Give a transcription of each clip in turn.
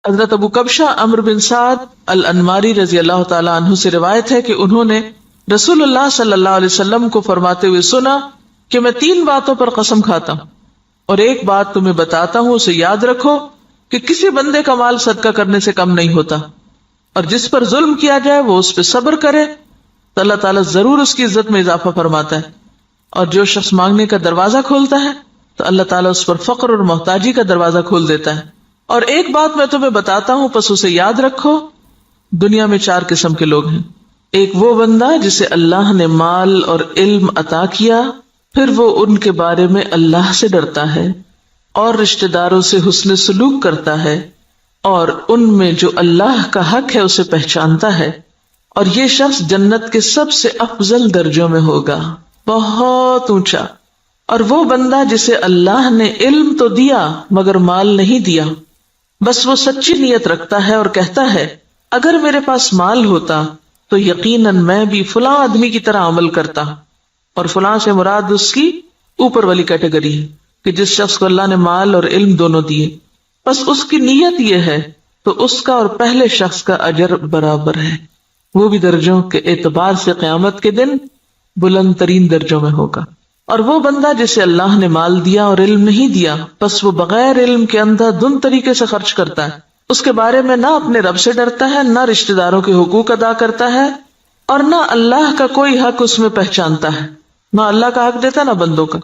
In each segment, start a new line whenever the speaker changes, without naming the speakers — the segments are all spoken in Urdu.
حضرت ابو کبشہ عمرو بن سعد الانماری رضی اللہ تعالی عنہ سے روایت ہے کہ انہوں نے رسول اللہ صلی اللہ علیہ وسلم کو فرماتے ہوئے سنا کہ میں 3 باتوں پر قسم کھاتا ہوں اور ایک بات تمہیں بتاتا ہوں، اسے یاد رکھو کہ کسی بندے کا مال صدقہ کرنے سے کم نہیں ہوتا، اور جس پر ظلم کیا جائے وہ اس پہ صبر کرے تو اللہ تعالیٰ ضرور اس کی عزت میں اضافہ فرماتا ہے، اور جو شخص مانگنے کا دروازہ کھولتا ہے تو اللہ تعالیٰ اس پر فقر اور محتاجی کا دروازہ کھول دیتا ہے۔ اور ایک بات میں تمہیں بتاتا ہوں، پس اسے یاد رکھو، دنیا میں 4 قسم کے لوگ ہیں۔ ایک وہ بندہ جسے اللہ نے مال اور علم عطا کیا، پھر وہ ان کے بارے میں اللہ سے ڈرتا ہے اور رشتہ داروں سے حسن سلوک کرتا ہے، اور ان میں جو اللہ کا حق ہے اسے پہچانتا ہے، اور یہ شخص جنت کے سب سے افضل درجوں میں ہوگا، بہت اونچا۔ اور وہ بندہ جسے اللہ نے علم تو دیا مگر مال نہیں دیا، بس وہ سچی نیت رکھتا ہے اور کہتا ہے اگر میرے پاس مال ہوتا تو یقیناً میں بھی فلاں آدمی کی طرح عمل کرتا، اور فلاں سے مراد اس کی اوپر والی کیٹیگری ہے کہ جس شخص کو اللہ نے مال اور علم دونوں دیے، بس اس کی نیت یہ ہے تو اس کا اور پہلے شخص کا اجر برابر ہے، وہ بھی درجوں کے اعتبار سے قیامت کے دن بلند ترین درجوں میں ہوگا۔ اور وہ بندہ جسے اللہ نے مال دیا اور علم نہیں دیا، بس وہ بغیر علم کے اندھا دھند طریقے سے خرچ کرتا ہے، اس کے بارے میں نہ اپنے رب سے ڈرتا ہے، نہ رشتہ داروں کے حقوق ادا کرتا ہے، اور نہ اللہ کا کوئی حق اس میں پہچانتا ہے، نہ اللہ کا حق دیتا نہ بندوں کا،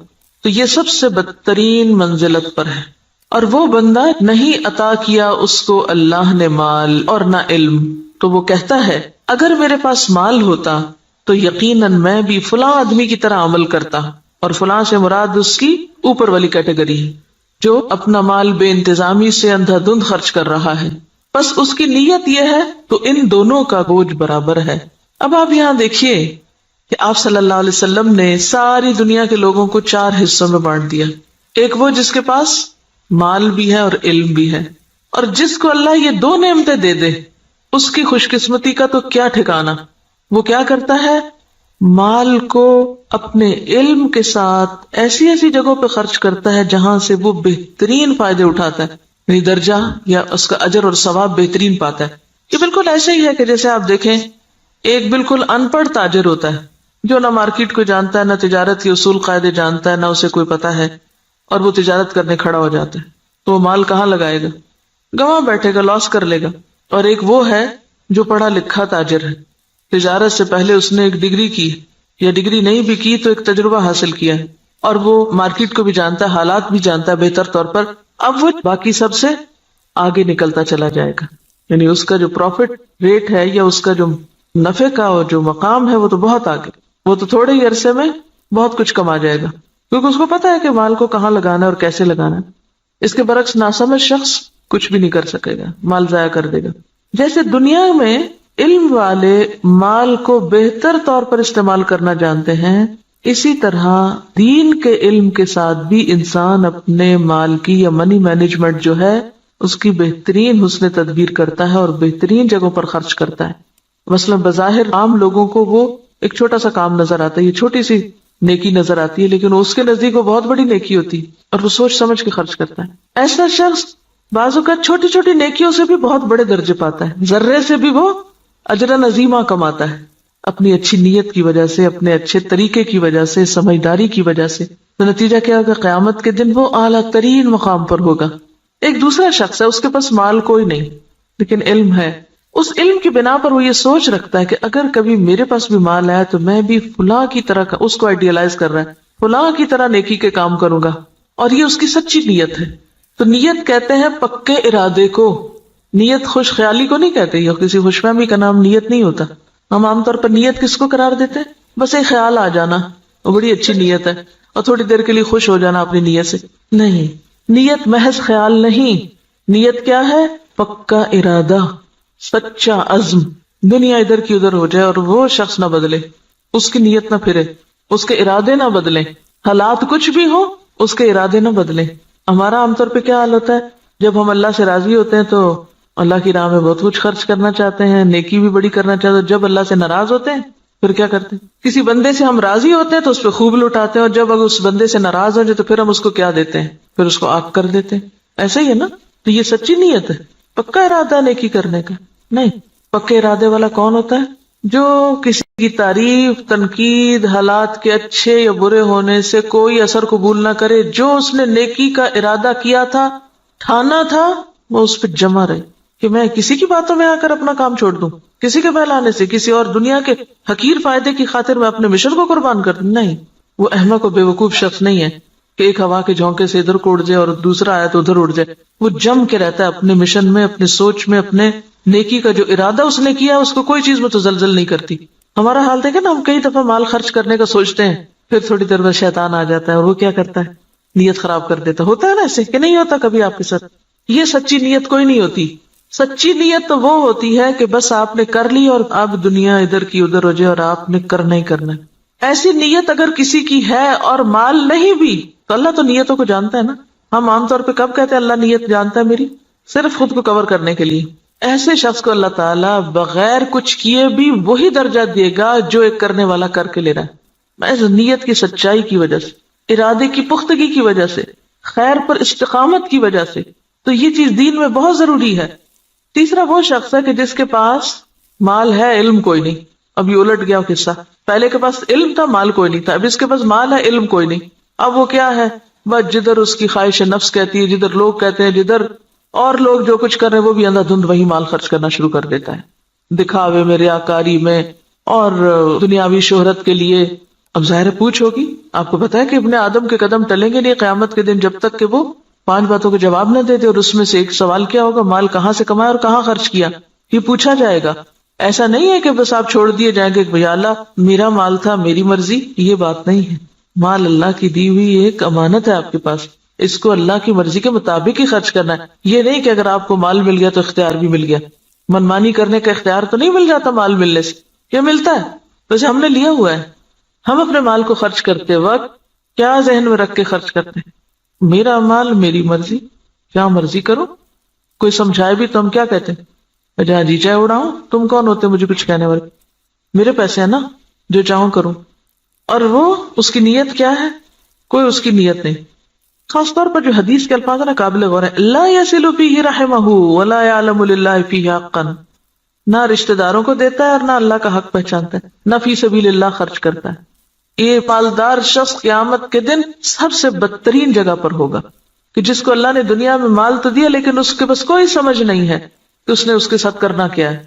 تو یہ سب سے بدترین منزلت پر ہے۔ اور وہ بندہ نہیں عطا کیا اس کو اللہ نے مال اور نہ علم، تو وہ کہتا ہے اگر میرے پاس مال ہوتا تو یقیناً میں بھی فلاں آدمی کی طرح عمل کرتا، اور فلاں سے مراد اس کی اوپر والی کیٹیگری ہے جو اپنا مال بے انتظامی سے اندھا دھند خرچ کر رہا ہے، بس اس کی نیت یہ ہے تو ان دونوں کا بوجھ برابر ہے۔ اب آپ یہاں دیکھیے کہ آپ صلی اللہ علیہ وسلم نے ساری دنیا کے لوگوں کو 4 حصوں میں بانٹ دیا۔ ایک وہ جس کے پاس مال بھی ہے اور علم بھی ہے، اور جس کو اللہ یہ 2 نعمتیں دے دے اس کی خوش قسمتی کا تو کیا ٹھکانا۔ وہ کیا کرتا ہے، مال کو اپنے علم کے ساتھ ایسی ایسی جگہوں پہ خرچ کرتا ہے جہاں سے وہ بہترین فائدے اٹھاتا ہے، یعنی درجہ یا اس کا اجر اور ثواب بہترین پاتا ہے۔ یہ بالکل ایسے ہی ہے کہ جیسے آپ دیکھیں ایک بالکل ان پڑھ تاجر ہوتا ہے جو نہ مارکیٹ کو جانتا ہے، نہ تجارت کے اصول قاعدے جانتا ہے، نہ اسے کوئی پتہ ہے، اور وہ تجارت کرنے کھڑا ہو جاتا ہے، تو وہ مال کہاں لگائے گا، گواں بیٹھے گا، لاس کر لے گا۔ اور ایک وہ ہے جو پڑھا لکھا تاجر ہے، تجارت سے پہلے اس نے ایک ڈگری کی، یا ڈگری نہیں بھی کی تو ایک تجربہ حاصل کیا ہے، اور وہ مارکیٹ کو بھی جانتا ہے، حالات بھی جانتا ہے بہتر طور پر، اب وہ باقی سب سے آگے نکلتا چلا جائے گا، یعنی اس کا جو پروفٹ ریٹ ہے یا اس کا جو نفع کا جو مقام ہے وہ تو بہت آگے، وہ تو تھوڑے ہی عرصے میں بہت کچھ کما جائے گا، کیونکہ اس کو پتا ہے کہ مال کو کہاں لگانا ہے اور کیسے لگانا ہے۔ اس کے برعکس ناسمجھ شخص کچھ بھی نہیں کر سکے گا، مال ضائع کر دے گا۔ جیسے دنیا میں علم والے مال کو بہتر طور پر استعمال کرنا جانتے ہیں، اسی طرح دین کے علم کے ساتھ بھی انسان اپنے مال کی یا منی مینجمنٹ جو ہے اس کی بہترین حسن تدبیر کرتا ہے اور بہترین جگہوں پر خرچ کرتا ہے۔ مثلا بظاہر عام لوگوں کو وہ ایک چھوٹا سا کام نظر آتا ہے، یہ چھوٹی سی نیکی نظر آتی ہے، لیکن اس کے نزدیک وہ بہت بڑی نیکی ہوتی ہے اور وہ سوچ سمجھ کے خرچ کرتا ہے۔ ایسا شخص بعض اوقات چھوٹی چھوٹی نیکیوں سے بھی بہت بڑے درجے پاتا ہے، ذرے سے بھی وہ اجر عظیمہ کماتا ہے، اپنی اچھی نیت کی وجہ سے، اپنے اچھے طریقے کی وجہ سے، سمجھداری کی وجہ سے۔ تو نتیجہ کیا ہوگا، قیامت کے دن وہ اعلیٰ ترین مقام پر ہوگا۔ ایک دوسرا شخص ہے، اس کے پاس مال کوئی نہیں لیکن علم ہے، اس علم کی بنا پر وہ یہ سوچ رکھتا ہے کہ اگر کبھی میرے پاس بھی مال آیا تو میں بھی فلاں کی طرح، اس کو آئیڈیالائز کر رہا ہے، فلاں کی طرح نیکی کے کام کروں گا، اور یہ اس کی سچی نیت ہے۔ تو نیت کہتے ہیں پکے ارادے کو، نیت خوش خیالی کو نہیں کہتے، یا کسی خوش فہمی کا نام نیت نہیں ہوتا۔ ہم عام طور پر نیت کس کو قرار دیتے ہیں، بس ایک خیال آ جانا، وہ بڑی اچھی نیت ہے، اور تھوڑی دیر کے لیے خوش ہو جانا اپنی نیت سے۔ نہیں، نیت محض خیال نہیں، نیت کیا ہے، پکا ارادہ، سچا عزم۔ دنیا ادھر کی ادھر ہو جائے اور وہ شخص نہ بدلے، اس کی نیت نہ پھرے، اس کے ارادے نہ بدلیں، حالات کچھ بھی ہو اس کے ارادے نہ بدلیں۔ ہمارا عام طور پہ کیا حال ہوتا ہے، جب ہم اللہ سے راضی ہوتے ہیں تو اللہ کی راہ میں بہت کچھ خرچ کرنا چاہتے ہیں، نیکی بھی بڑی کرنا چاہتے ہیں، جب اللہ سے ناراض ہوتے ہیں پھر کیا کرتے ہیں، کسی بندے سے ہم راضی ہوتے ہیں تو اس پہ خوب لٹاتے ہیں، اور جب اگر اس بندے سے ناراض ہو جائے تو پھر ہم اس کو کیا دیتے ہیں، پھر اس کو آگ کر دیتے ہیں۔ ایسا ہی ہے نا، تو یہ سچی نیت ہے، پکا ارادہ نیکی کرنے کا نہیں. پکے ارادے والا کون ہوتا ہے؟ جو کسی کی تعریف، تنقید، حالات کے اچھے یا برے ہونے سے کوئی اثر قبول نہ کرے. جو اس نے نیکی کا ارادہ کیا تھا، ٹھانا تھا، وہ اس پہ جمع رہے کہ میں کسی کی باتوں میں آ کر اپنا کام چھوڑ دوں، کسی کے بہلانے سے، کسی اور دنیا کے حقیر فائدے کی خاطر میں اپنے مشن کو قربان کر دوں. نہیں، وہ احمق و بے وقوف شخص نہیں ہے کہ ایک ہوا کے جھونکے سے ادھر کو اڑ جائے اور دوسرا آیا تو ادھر اڑ جائے. وہ جم کے رہتا ہے اپنے مشن میں، اپنے سوچ میں، اپنے نیکی کا جو ارادہ اس نے کیا اس کو کوئی چیز متزلزل نہیں کرتی. ہمارا حال دیکھیں نا، ہم کئی دفعہ مال خرچ کرنے کا سوچتے ہیں، پھر تھوڑی دیر بعد شیطان آ جاتا ہے اور وہ کیا کرتا ہے؟ نیت خراب کر دیتا. ہوتا ہے نا ایسے کہ نہیں ہوتا کبھی آپ کے ساتھ؟ یہ سچی نیت کوئی نہیں ہوتی. سچی نیت تو وہ ہوتی ہے کہ بس آپ نے کر لی اور اب دنیا ادھر کی ادھر ہو جائے اور آپ نے کرنا ہی کرنا ہے. ایسی نیت اگر کسی کی ہے اور مال نہیں بھی تو اللہ تو نیتوں کو جانتا ہے نا. ہم عام طور پہ کب کہتے ہیں اللہ نیت جانتا ہے میری؟ صرف خود کو کور کرنے کے لیے. ایسے شخص کو اللہ تعالیٰ بغیر کچھ کیے بھی وہی درجہ دے گا جو ایک کرنے والا کر کے لے رہا ہے، محض نیت کی سچائی کی وجہ سے، ارادے کی پختگی کی وجہ سے، خیر پر استقامت کی وجہ سے. تو یہ چیز دین میں بہت ضروری ہے. تیسرا وہ شخص ہے کہ جس کے پاس مال ہے، علم کوئی نہیں. اب یہ الٹ گیا قصہ، پہلے کے پاس علم تھا، مال کوئی نہیں تھا. اب اس کے پاس مال ہے، علم کوئی نہیں. اب وہ کیا ہے؟ بس جدھر اس کی خواہش نفس کہتی ہے، جدھر لوگ کہتے ہیں، جدھر اور لوگ جو کچھ کر رہے ہیں وہ بھی اندھا دھند وہی مال خرچ کرنا شروع کر دیتا ہے، دکھاوے میں، ریاکاری میں اور دنیاوی شہرت کے لیے. اب ظاہر پوچھ ہوگی. آپ کو پتا ہے کہ ابن آدم کے قدم ٹلیں گے نہیں قیامت کے دن جب تک کہ وہ 5 باتوں کے جواب نہ دے دے. اور اس میں سے ایک سوال کیا ہوگا؟ مال کہاں سے کمایا اور کہاں خرچ کیا، یہ پوچھا جائے گا. ایسا نہیں ہے کہ بس آپ چھوڑ دیے جائیں گے کہ بھیا اللہ میرا مال تھا، میری مرضی. یہ بات نہیں ہے. مال اللہ کی دی ہوئی ایک امانت ہے آپ کے پاس، اس کو اللہ کی مرضی کے مطابق ہی خرچ کرنا ہے. یہ نہیں کہ اگر آپ کو مال مل گیا تو اختیار بھی مل گیا. منمانی کرنے کا اختیار تو نہیں مل جاتا مال ملنے سے. یہ ملتا ہے ویسے ہم نے لیا ہوا ہے. ہم اپنے مال کو خرچ کرتے وقت کیا ذہن میں رکھ کے خرچ کرتے ہیں؟ میرا مال، میری مرضی، کیا مرضی کرو. کوئی سمجھائے بھی تو ہم کیا کہتے ہیں؟ جہاں جی چاہے اڑاؤں. تم کون ہوتے مجھے کچھ کہنے والے؟ میرے پیسے ہیں نا، جو چاہوں کروں. اور وہ اس کی نیت کیا ہے؟ کوئی اس کی نیت نہیں. خاص طور پر جو حدیث کے الفاظ ہیں نا قابل غور ہے. لا يصل فيه رحمه ولا يعلم لله فيه حقا. نہ رشتہ داروں کو دیتا ہے اور نہ اللہ کا حق پہچانتا ہے، نہ فی سبیل اللہ خرچ کرتا ہے. یہ مالدار شخص قیامت کے دن سب سے بدترین جگہ پر ہوگا کہ جس کو اللہ نے دنیا میں مال تو دیا لیکن اس کے پاس کوئی سمجھ نہیں ہے کہ اس نے اس کے ساتھ کرنا کیا ہے.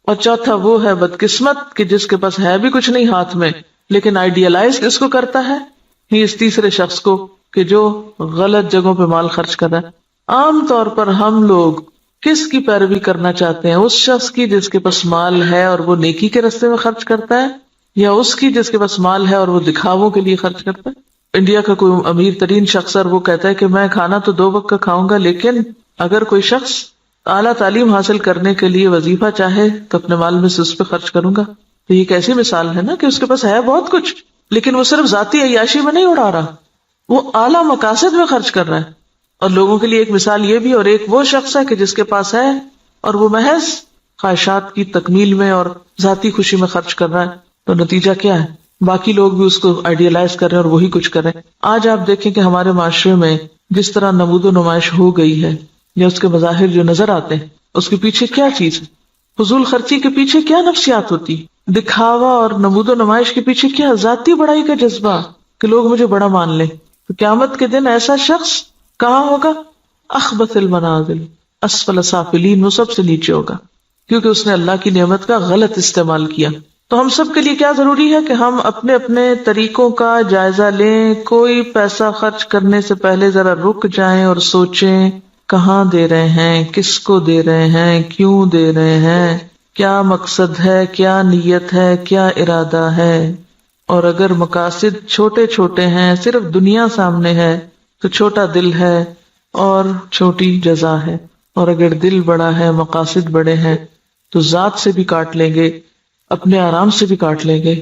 اور چوتھا وہ ہے بدقسمت کہ جس کے پاس ہے بھی کچھ نہیں ہاتھ میں لیکن آئیڈیالائز اس کو کرتا ہے. یہ اس تیسرے شخص کو کہ جو غلط جگہوں پہ مال خرچ کر رہا ہے. عام طور پر ہم لوگ کس کی پیروی کرنا چاہتے ہیں؟ اس شخص کی جس کے پاس مال ہے اور وہ نیکی کے راستے میں خرچ کرتا ہے، یا اس کی جس کے پاس مال ہے اور وہ دکھاووں کے لیے خرچ کرتا ہے؟ انڈیا کا کوئی امیر ترین شخص وہ کہتا ہے کہ میں کھانا تو 2 وقت کا کھاؤں گا، لیکن اگر کوئی شخص اعلیٰ تعلیم حاصل کرنے کے لیے وظیفہ چاہے تو اپنے مال میں سے اس پہ خرچ کروں گا. تو یہ ایک ایسی مثال ہے نا کہ اس کے پاس ہے بہت کچھ لیکن وہ صرف ذاتی عیاشی میں نہیں اڑا رہا، وہ اعلیٰ مقاصد میں خرچ کر رہا ہے. اور لوگوں کے لیے ایک مثال یہ بھی، اور ایک وہ شخص ہے کہ جس کے پاس ہے اور وہ محض خواہشات کی تکمیل میں اور ذاتی خوشی میں خرچ کر رہا ہے. تو نتیجہ کیا ہے؟ باقی لوگ بھی اس کو آئیڈیالائز کر رہے ہیں اور وہی کچھ کر رہے ہیں. آج آپ دیکھیں کہ ہمارے معاشرے میں جس طرح نمود و نمائش ہو گئی ہے یا اس کے مظاہر جو نظر آتے ہیں، اس کے پیچھے کیا چیز ہے؟ فضول خرچی کے پیچھے کیا نفسیات ہوتی؟ دکھاوا اور نمود و نمائش کے پیچھے کیا ذاتی بڑائی کا جذبہ کہ لوگ مجھے بڑا مان لیں. تو قیامت کے دن ایسا شخص کہاں ہوگا؟ اخبث المنازل، اسفل سافلین، وہ سب سے نیچے ہوگا کیونکہ اس نے اللہ کی نعمت کا غلط استعمال کیا. تو ہم سب کے لیے کیا ضروری ہے کہ ہم اپنے اپنے طریقوں کا جائزہ لیں. کوئی پیسہ خرچ کرنے سے پہلے ذرا رک جائیں اور سوچیں کہاں دے رہے ہیں، کس کو دے رہے ہیں، کیوں دے رہے ہیں، کیا مقصد ہے، کیا نیت ہے، کیا ارادہ ہے. اور اگر مقاصد چھوٹے چھوٹے ہیں، صرف دنیا سامنے ہے تو چھوٹا دل ہے اور چھوٹی جزا ہے. اور اگر دل بڑا ہے، مقاصد بڑے ہیں تو ذات سے بھی کاٹ لیں گے، اپنے آرام سے بھی کاٹ لیں گے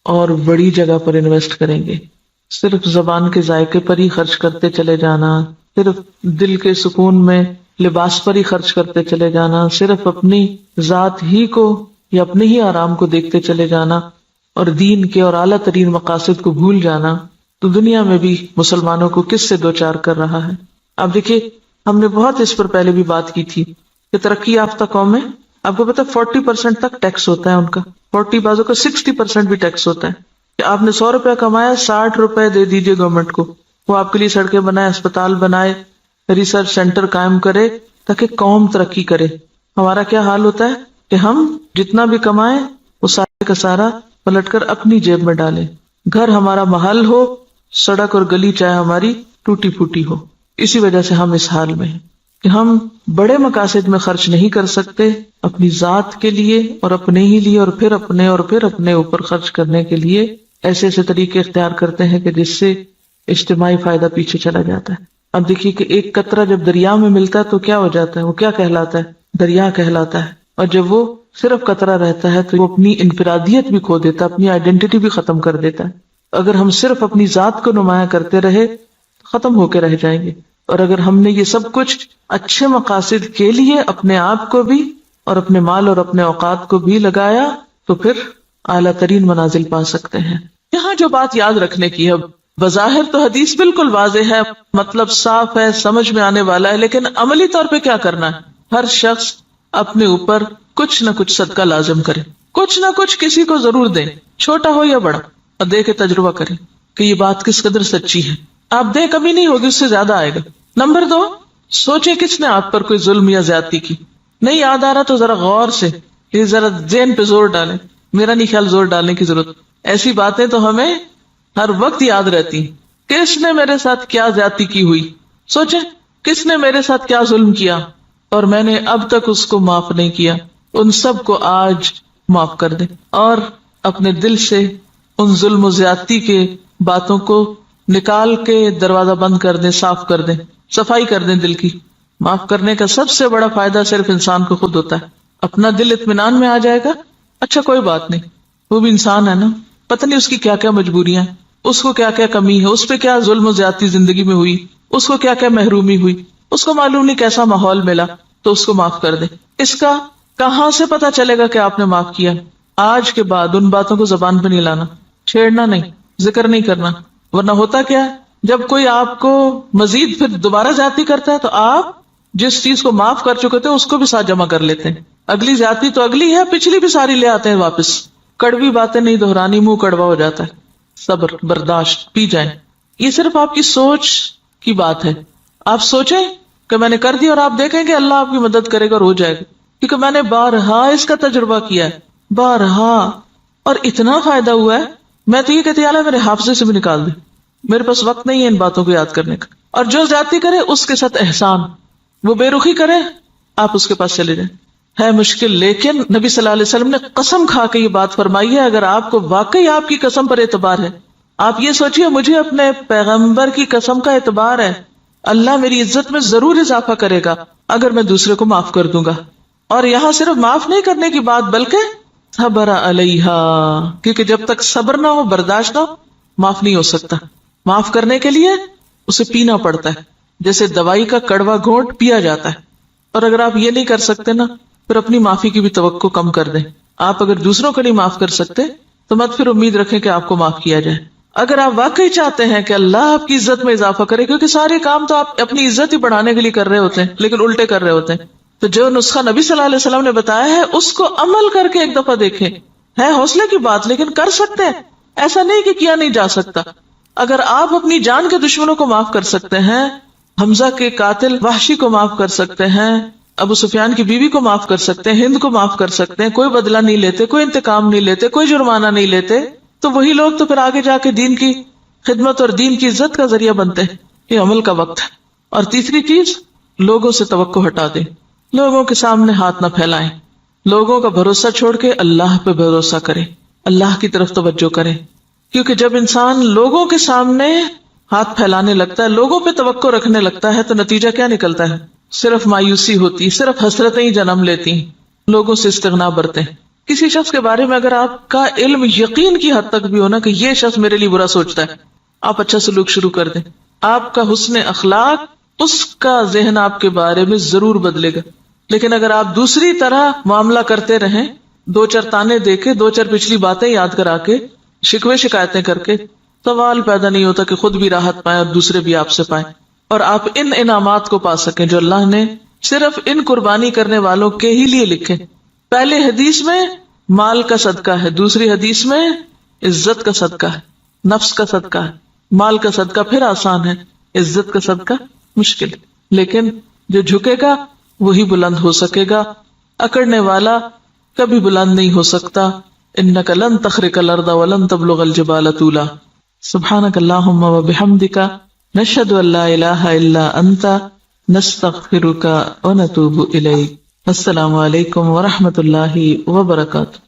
اور بڑی جگہ پر انویسٹ کریں گے. صرف زبان کے ذائقے پر ہی خرچ کرتے چلے جانا، صرف دل کے سکون میں لباس پر ہی خرچ کرتے چلے جانا، صرف اپنی ذات ہی کو یا اپنے ہی آرام کو دیکھتے چلے جانا اور دین کے اور اعلیٰ ترین مقاصد کو بھول جانا، تو دنیا میں بھی مسلمانوں کو کس سے دوچار کر رہا ہے. اب دیکھیے، ہم نے بہت اس پر پہلے بھی بات کی تھی کہ ترقی یافتہ قومیں، آپ کو پتا 40% تک ٹیکس ہوتا ہے ان کا، 40 بازوں کا 60% بھی ٹیکس ہوتا ہے، کہ آپ نے 100 روپے کمایا 60 روپے دے دیجئے گورنمنٹ کو، وہ آپ کے لیے سڑکیں بنائے، اسپتال بنائے، ریسرچ سینٹر قائم کرے تاکہ قوم ترقی کرے۔ ہمارا کیا حال ہوتا ہے کہ ہم جتنا بھی کمائیں وہ سارے کا سارا پلٹ کر اپنی جیب میں ڈالیں، گھر ہمارا محل ہو، سڑک اور گلی چاہے ہماری ٹوٹی پھوٹی ہو۔ اسی وجہ سے ہم اس حال میں ہیں کہ ہم بڑے مقاصد میں خرچ نہیں کر سکتے، اپنی ذات کے لیے اور اپنے ہی لیے، اور پھر اپنے اوپر خرچ کرنے کے لیے ایسے ایسے طریقے اختیار کرتے ہیں کہ جس سے اجتماعی فائدہ پیچھے چلا جاتا ہے۔ اب دیکھیے کہ ایک قطرہ جب دریا میں ملتا ہے تو کیا ہو جاتا ہے، وہ کیا کہلاتا ہے، دریا کہلاتا ہے، اور جب وہ صرف قطرہ رہتا ہے تو وہ اپنی انفرادیت بھی کھو دیتا ہے، اپنی آئیڈینٹی بھی ختم کر دیتا ہے۔ اگر ہم صرف اپنی ذات کو نمایاں کرتے رہے ختم ہو کے رہ جائیں گے، اور اگر ہم نے یہ سب کچھ اچھے مقاصد کے لیے اپنے آپ کو بھی اور اپنے مال اور اپنے اوقات کو بھی لگایا تو پھر اعلیٰ ترین منازل پا سکتے ہیں۔ یہاں جو بات یاد رکھنے کی ہے، بظاہر تو حدیث بالکل واضح ہے، مطلب صاف ہے، سمجھ میں آنے والا ہے، لیکن عملی طور پہ کیا کرنا ہے؟ ہر شخص اپنے اوپر کچھ نہ کچھ صدقہ لازم کرے، کچھ نہ کچھ کسی کو ضرور دیں، چھوٹا ہو یا بڑا، اور دے کے تجربہ کریں کہ یہ بات کس قدر سچی ہے۔ آپ دیں کمی نہیں ہوگی، اس سے زیادہ آئے گا۔ نمبر 2، سوچیں کس نے آپ پر کوئی ظلم یا زیادتی کی، نہیں یاد آ رہا تو ذرا غور سے یہ ذرا ذہن پہ زور ڈالیں۔ میرا نہیں خیال زور ڈالنے کی ضرورت، ایسی باتیں تو ہمیں ہر وقت یاد رہتی ہیں۔ کس نے میرے ساتھ کیا زیادتی کی ہوئی، سوچیں کس نے میرے ساتھ کیا ظلم کیا اور میں نے اب تک اس کو معاف نہیں کیا، ان سب کو آج معاف کر دیں، اور اپنے دل سے ان ظلم و زیادتی کے باتوں کو نکال کے دروازہ بند کر دیں، صاف کر دیں، صفائی کر دیں دل کی۔ معاف کرنے کا سب سے بڑا فائدہ صرف انسان کو خود ہوتا ہے، اپنا دل اطمینان میں آ جائے گا، اچھا کوئی بات نہیں، وہ بھی انسان ہے نا، پتہ نہیں اس کی کیا کیا مجبوریاں ہیں، اس کو کیا کیا کمی ہے، اس پہ کیا ظلم و زیادتی زندگی میں ہوئی، اس کو کیا کیا محرومی ہوئی، اس کو معلوم نہیں کیسا ماحول ملا، تو اس کو معاف کر دیں۔ اس کا کہاں سے پتا چلے گا کہ آپ نے معاف کیا؟ آج کے بعد ان باتوں کو زبان پہ نہیں لانا، چھیڑنا نہیں، ذکر نہیں کرنا، ورنہ ہوتا کیا ہے، جب کوئی آپ کو مزید پھر دوبارہ زیادتی کرتا ہے تو آپ جس چیز کو معاف کر چکے تھے اس کو بھی ساتھ جمع کر لیتے ہیں، اگلی زیادتی تو اگلی ہے، پچھلی بھی ساری لے آتے ہیں واپس۔ کڑوی باتیں نہیں دہرانی، منہ کڑوا ہو جاتا ہے۔ صبر، برداشت، پی جائیں۔ یہ صرف آپ کی سوچ کی بات ہے، آپ سوچیں کہ میں نے کر دی، اور آپ دیکھیں کہ اللہ آپ کی مدد کرے گا اور ہو جائے گا، کیونکہ میں نے بارہا اس کا تجربہ کیا ہے، بارہا، اور اتنا فائدہ ہوا ہے، میں تو یہ کہتی اللہ میرے حافظے سے بھی نکال دے، میرے پاس وقت نہیں ہے ان باتوں کو یاد کرنے کا۔ اور جو زیادتی کرے اس کے ساتھ احسان، وہ بے رخی کرے، آپ اس کے پاس چلے جائیں۔ ہے مشکل، لیکن نبی صلی اللہ علیہ وسلم نے قسم کھا کے یہ بات فرمائی ہے، اگر آپ کو واقعی آپ کی قسم پر اعتبار ہے، آپ یہ سوچیے مجھے اپنے پیغمبر کی قسم کا اعتبار ہے، اللہ میری عزت میں ضرور اضافہ کرے گا اگر میں دوسرے کو معاف کر دوں گا۔ اور یہاں صرف معاف نہیں کرنے کی بات بلکہ صبر علیہا، کیونکہ جب تک صبر نہ ہو، برداشت نہ ہو، معاف نہیں ہو سکتا۔ معاف کرنے کے لیے اسے پینا پڑتا ہے، جیسے دوائی کا کڑوا گھونٹ پیا جاتا ہے۔ اور اگر آپ یہ نہیں کر سکتے نا، پھر اپنی معافی کی بھی توقع کم کر دیں۔ آپ اگر دوسروں کو نہیں معاف کر سکتے تو مت پھر امید رکھیں کہ آپ کو معاف کیا جائے۔ اگر آپ واقعی چاہتے ہیں کہ اللہ آپ کی عزت میں اضافہ کرے، کیونکہ سارے کام تو آپ اپنی عزت ہی بڑھانے کے لیے کر رہے ہوتے ہیں لیکن الٹے کر رہے ہوتے ہیں، تو جو نسخہ نبی صلی اللہ علیہ وسلم نے بتایا ہے اس کو عمل کر کے ایک دفعہ دیکھیں۔ ہے حوصلے کی بات لیکن کر سکتے ہیں، ایسا نہیں کہ کیا نہیں جا سکتا۔ اگر آپ اپنی جان کے دشمنوں کو معاف کر سکتے ہیں، حمزہ کے قاتل وحشی کو معاف کر سکتے ہیں، ابو سفیان کی بیوی کو معاف کر سکتے ہیں، ہند کو معاف کر سکتے ہیں، کوئی بدلہ نہیں لیتے، کوئی انتقام نہیں لیتے، کوئی جرمانہ نہیں لیتے، تو وہی لوگ تو پھر آگے جا کے دین کی خدمت اور دین کی عزت کا ذریعہ بنتے ہیں۔ یہ عمل کا وقت ہے۔ اور تیسری چیز، لوگوں سے توقع ہٹا دیں، لوگوں کے سامنے ہاتھ نہ پھیلائیں، لوگوں کا بھروسہ چھوڑ کے اللہ پہ بھروسہ کریں، اللہ کی طرف توجہ کریں، کیونکہ جب انسان لوگوں کے سامنے ہاتھ پھیلانے لگتا ہے، لوگوں پہ توقع رکھنے لگتا ہے، تو نتیجہ کیا نکلتا ہے؟ صرف مایوسی ہوتی، صرف حسرتیں ہی جنم لیتی، لوگوں سے استغنا برتے ہیں۔ کسی شخص کے بارے میں اگر آپ کا علم یقین کی حد تک بھی ہونا کہ یہ شخص میرے لیے برا سوچتا ہے، آپ اچھا سلوک شروع کر دیں، آپ کا حسن اخلاق اس کا ذہن آپ کے بارے میں ضرور بدلے گا۔ لیکن اگر آپ دوسری طرح معاملہ کرتے رہیں، دو چار تانے دے کے، دو چار پچھلی باتیں یاد کرا کے، شکوے شکایتیں کر کے، سوال پیدا نہیں ہوتا کہ خود بھی راحت پائیں اور دوسرے بھی آپ سے پائیں، اور آپ ان انعامات کو پا سکیں جو اللہ نے صرف ان قربانی کرنے والوں کے ہی لیے لکھے. پہلے حدیث میں مال کا صدقہ ہے، دوسری حدیث میں عزت کا صدقہ ہے، نفس کا صدقہ ہے. مال کا صدقہ پھر آسان ہے، عزت کا صدقہ مشکل. لیکن جو جھکے گا وہی بلند ہو سکے گا، اکڑنے والا کبھی بلند نہیں ہو سکتا. انک لن تخرق الارض ولن تبلغ الجبال طولا. سبحانک اللہم وبحمدک نشہد ان لا الہ الا انت نستغفرک ونتوب الیک. السلام علیکم ورحمۃ اللہ وبرکاتہ.